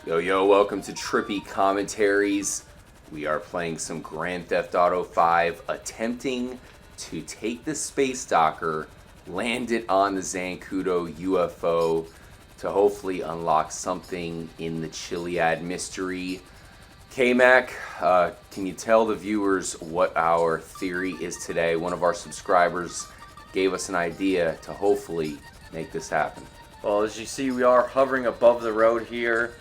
Yo, yo, welcome to Trippy Commentaries. We are playing some Grand Theft Auto 5, attempting to take the space docker, land it on the Zancudo UFO to hopefully unlock something in the Chiliad Mystery. K-Mac, can you tell the viewers what our theory is today? One of our subscribers gave us an idea to hopefully make this happen. Well, as you see, we are hovering above the road here.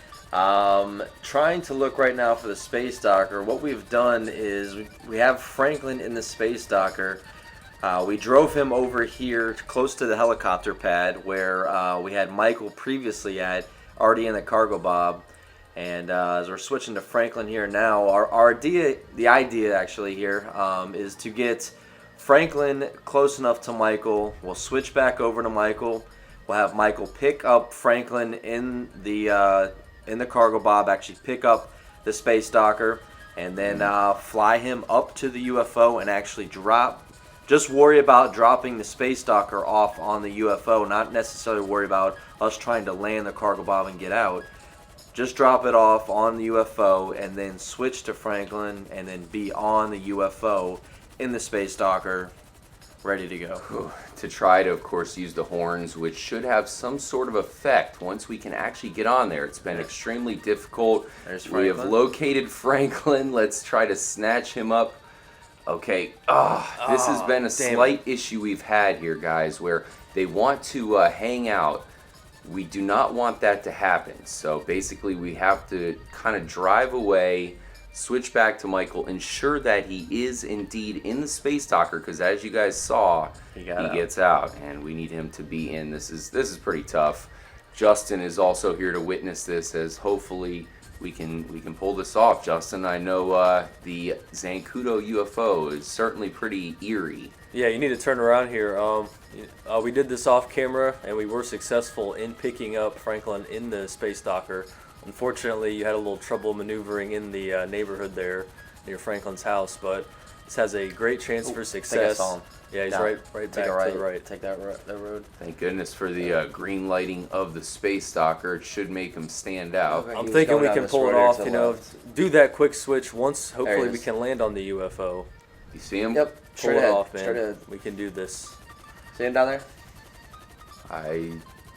Trying to look right now for the space docker. What we've done is we have Franklin in the space docker. We drove him over here close to the helicopter pad where we had Michael previously already in the cargo bob. And as we're switching to Franklin here now, the idea actually here is to get Franklin close enough to Michael. We'll switch back over to Michael. We'll have Michael pick up Franklin in the cargo bob, actually pick up the space docker, and then fly him up to the UFO and actually just worry about dropping the space docker off on the UFO, not necessarily worry about us trying to land the cargo bob and get out. Just drop it off on the UFO and then switch to Franklin and then be on the UFO in the space docker, ready to go. To try to, of course, use the horns, which should have some sort of effect once we can actually get on there. It's been extremely difficult. We have located Franklin. Let's try to snatch him up. Okay. This has been a slight issue we've had here, guys, where they want to hang out. We do not want that to happen. So basically, we have to kind of drive away, switch back to Michael, ensure that he is indeed in the space docker, because as you guys saw, he gets out, and we need him to be in. This is pretty tough. Justin is also here to witness this, as hopefully we can pull this off. Justin, I know the Zancudo UFO is certainly pretty eerie. Yeah, you need to turn around here. We did this off camera, and we were successful in picking up Franklin in the space docker. Unfortunately, you had a little trouble maneuvering in the neighborhood there near Franklin's house, but this has a great chance for success. I think I saw him. Yeah, he's right back to the right. Take that road. Thank goodness for the green lighting of the space docker. It should make him stand out. I'm thinking we can pull it off, do that quick switch once, hopefully we can land on the UFO. You see him? Yep. Pull it off, man. We can do this. See him down there? I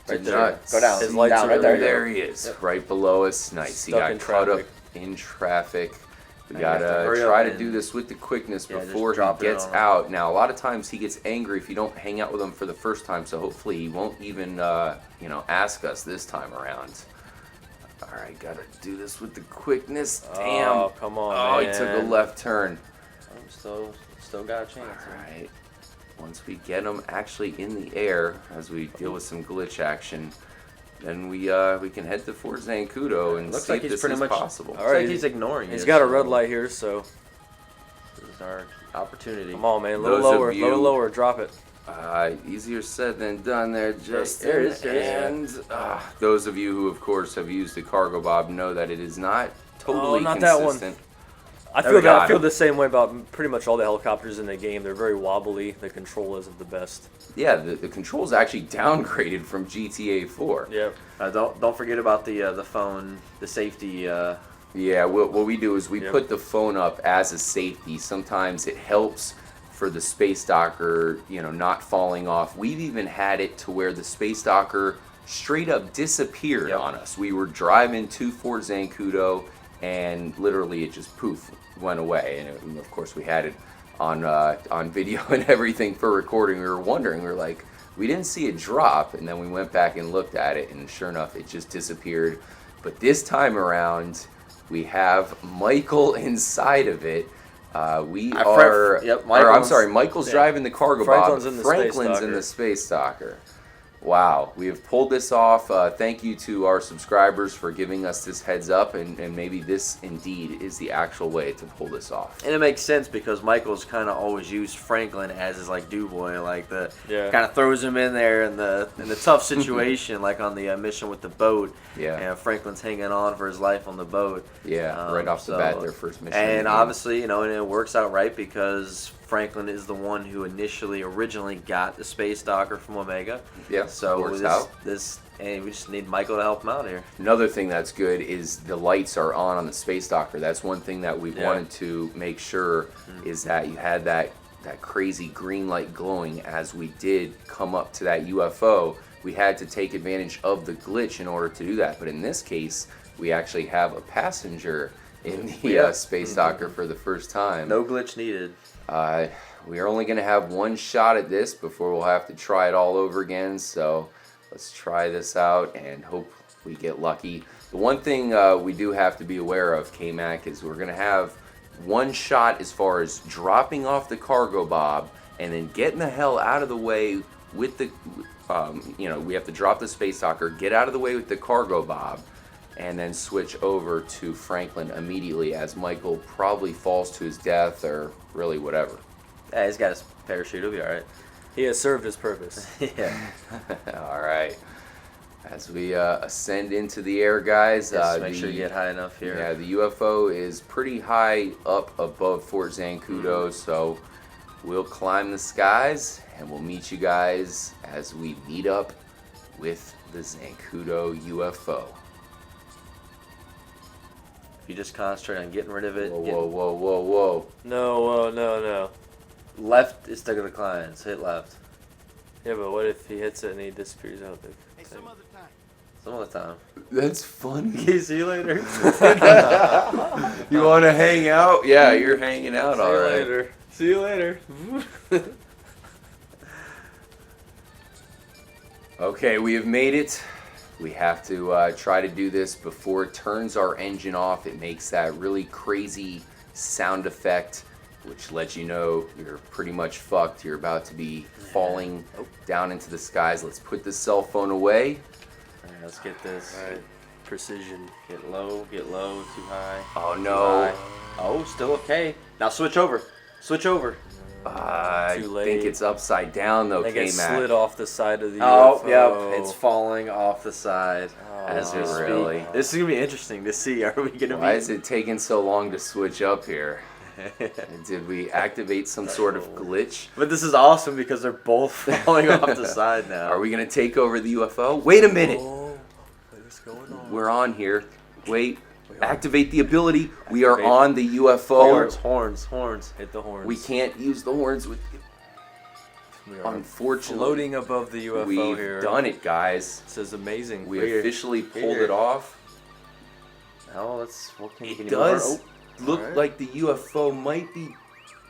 Right did there. not. Go down. His lights down, are right there. There he is, right below us. Nice. He got caught up in traffic. We gotta try to do this with the quickness before he gets out. Now, a lot of times he gets angry if you don't hang out with him for the first time, so hopefully he won't even, ask us this time around. All right, gotta do this with the quickness. Damn. Oh, come on, man. He took a left turn. Still got a chance. All right. Once we get him actually in the air, as we deal with some glitch action, then we can head to Fort Zancudo and see if this is possible. Looks like he's ignoring He's got a red light here, so this is our opportunity. Come on, man, a little lower, drop it. Easier said than done there, Justin. There it is. And those of you who, of course, have used the cargo bob know that it is not totally not consistent. that one. I feel the same way about pretty much all the helicopters in the game. They're very wobbly. The control isn't the best. Yeah, the controls actually downgraded from GTA 4. Yep. Don't forget about the phone, the safety. Yeah, what we do is we put the phone up as a safety. Sometimes it helps for the space docker, not falling off. We've even had it to where the space docker straight up disappeared on us. We were driving to Fort Zancudo, and literally it just poof went away. And of course we had it on video and everything for recording. We were wondering, we didn't see it drop, and then we went back and looked at it, and sure enough it just disappeared. But this time around we have Michael inside of it. Michael's driving the cargo bob. Franklin's in the space docker. Wow, we have pulled this off. Thank you to our subscribers for giving us this heads up, and maybe this indeed is the actual way to pull this off. And it makes sense because Michael's kind of always used Franklin as his do boy, kind of throws him in there in the tough situation, like on the mission with the boat. Yeah. And Franklin's hanging on for his life on the boat. Yeah, right off the bat, their first mission. And obviously, and it works out right because Franklin is the one who originally got the space docker from Omega. Yeah, So works out. and we just need Michael to help him out here. Another thing that's good is the lights are on the space docker. That's one thing that we wanted to make sure is that you had that crazy green light glowing as we did come up to that UFO. We had to take advantage of the glitch in order to do that. But in this case, we actually have a passenger in the space docker for the first time. No glitch needed. We are only going to have one shot at this before we'll have to try it all over again. So let's try this out and hope we get lucky. The one thing we do have to be aware of, K-Mac, is we're going to have one shot as far as dropping off the cargo bob and then getting the hell out of the way with the, we have to drop the space docker, get out of the way with the cargo bob, and then switch over to Franklin immediately as Michael probably falls to his death or really whatever. Yeah, he's got his parachute. He'll be all right. He has served his purpose. Yeah. All right. As we ascend into the air, guys. Just make sure you get high enough here. Yeah, the UFO is pretty high up above Fort Zancudo, so we'll climb the skies and we'll meet you guys as we meet up with the Zancudo UFO. You just concentrate on getting rid of it. Whoa. No. Left is still gonna climb, so hit left. Yeah, but what if he hits it and he disappears out there? Some other time. That's funny. Okay, see you later. You want to hang out? Yeah, you're hanging out, all right. See you later. Okay, we have made it. We have to try to do this before it turns our engine off. It makes that really crazy sound effect, which lets you know you're pretty much fucked. You're about to be falling down into the skies. Let's put the cell phone away. All right, let's get this. All right. Precision. Get low, too high. Oh too no. high. Oh, still okay. Now switch over. I Too late. think it's upside down though, They get K-Mac. slid off the side of the Oh, UFO. yep, it's falling off the side as we is it speak. really? This is gonna be interesting to see. Are we gonna Why be? is it taking so long to switch up here? Did we activate some sort of glitch? But this is awesome because they're both falling off the side now. Are we gonna take over the UFO? Wait a minute. Oh, what is going on? We're on here. Wait. Activate the ability. We are Activate. on the UFO. Horns. Hit the horns. We can't use the horns with. We are Unfortunately, floating above the UFO we've here. done it, guys. This is amazing. We Here. officially pulled Here. it off. Oh, let's. What can you It do more? does Oh, look Alright. like the UFO might be.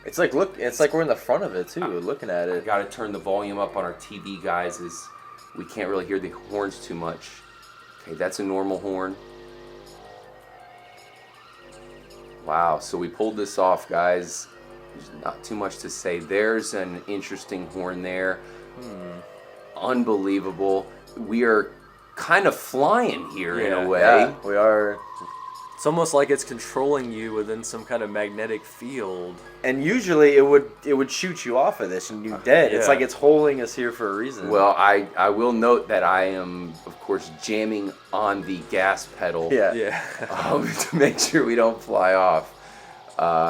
it's like we're in the front of it too. Looking at I it. gotta turn the volume up on our TV, guys, as we can't really hear the horns too much. Okay, that's a normal horn. Wow, so we pulled this off, guys. There's not too much to say. There's an interesting horn there. Unbelievable. We are kind of flying here in a way. Yeah, we are. It's almost like it's controlling you within some kind of magnetic field. And usually it would shoot you off of this and you dead. It's Yeah. like it's holding us here for a reason. Well, I will note that I am, of course, jamming on the gas pedal Yeah. to make sure we don't fly off.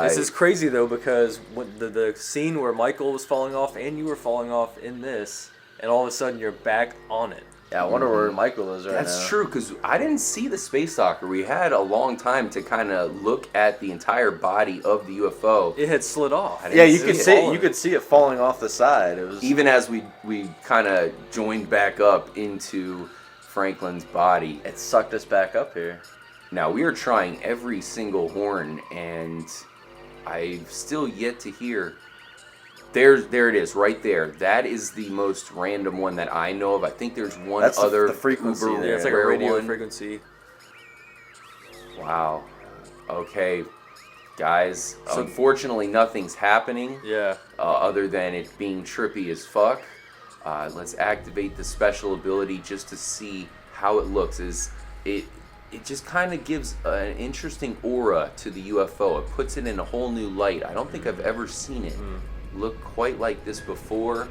This is crazy though, because when the scene where Michael was falling off and you were falling off in this, and all of a sudden you're back on it. Yeah, I wonder where Michael is right now. That's true, because I didn't see the space docker. We had a long time to kind of look at the entire body of the UFO. It had slid off. Yeah, you see could it see falling. you could see it falling off the side. It was Even as we kind of joined back up into Franklin's body. it sucked us back up here. Now, we are trying every single horn, and I've still yet to hear. There it is, right there. That is the most random one that I know of. I think there's one That's other the frequency uber there. Yeah, it's like a rare radio one. frequency. Wow. Okay, guys. Unfortunately, nothing's happening. Yeah. Other than it being trippy as fuck. Let's activate the special ability just to see how it looks. It just kind of gives an interesting aura to the UFO. It puts it in a whole new light. I don't think I've ever seen it look quite like this before.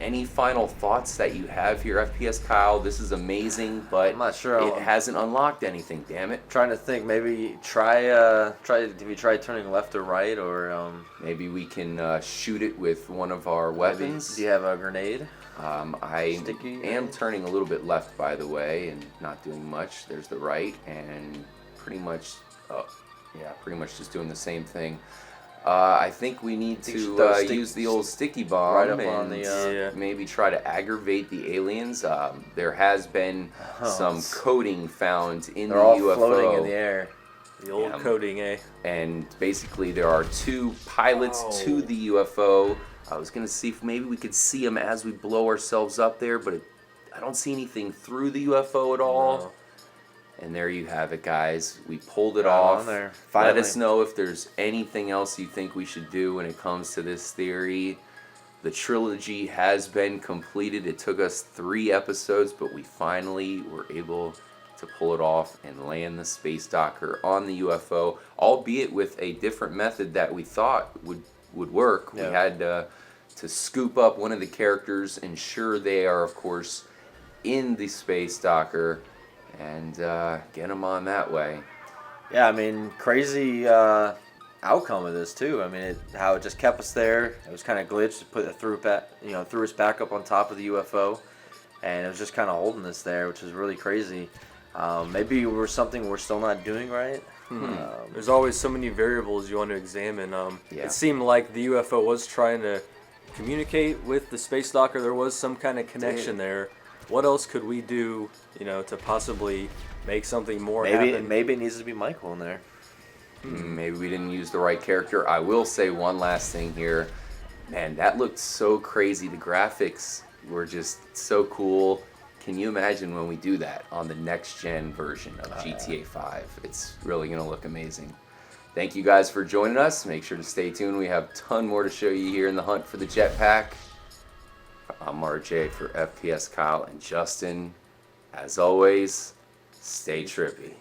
Any final thoughts that you have here, FPS Kyle? This is amazing, but I'm not sure. it hasn't unlocked anything. Damn it! Trying to think. Maybe try. Have you tried turning left or right, or maybe we can shoot it with one of our weapons. Do you have a grenade? I am turning a little bit left, by the way, and not doing much. There's the right, and pretty much, pretty much just doing the same thing. I think we need to use the old sticky bomb right up and on the, maybe try to aggravate the aliens. There has been some coding found in the They're all UFO. floating in the air. The old coding, eh? And basically there are 2 pilots to the UFO. I was going to see if maybe we could see them as we blow ourselves up there, but I don't see anything through the UFO at all. No. And there you have it, guys. We pulled it off. There. Let us know if there's anything else you think we should do when it comes to this theory. The trilogy has been completed. It took us 3 episodes, but we finally were able to pull it off and land the space docker on the UFO, albeit with a different method that we thought would work. Yeah. We had to scoop up one of the characters, ensure they are, of course, in the space docker, and get them on that way. Yeah, I mean, crazy outcome of this too. I mean, how it just kept us there. It was kind of glitched. Threw us back up on top of the UFO, and it was just kind of holding us there, which is really crazy. Maybe something we're still not doing right. There's always so many variables you want to examine. Yeah. It seemed like the UFO was trying to communicate with the space docker. There was some kind of connection there. What else could we do, to possibly make something more happen? Maybe it needs to be Michael in there. Maybe we didn't use the right character. I will say one last thing here. Man, that looked so crazy. The graphics were just so cool. Can you imagine when we do that on the next gen version of GTA 5? It's really going to look amazing. Thank you guys for joining us. Make sure to stay tuned. We have a ton more to show you here in the hunt for the Jetpack. I'm RJ for FPS Kyle and Justin. As always, stay trippy.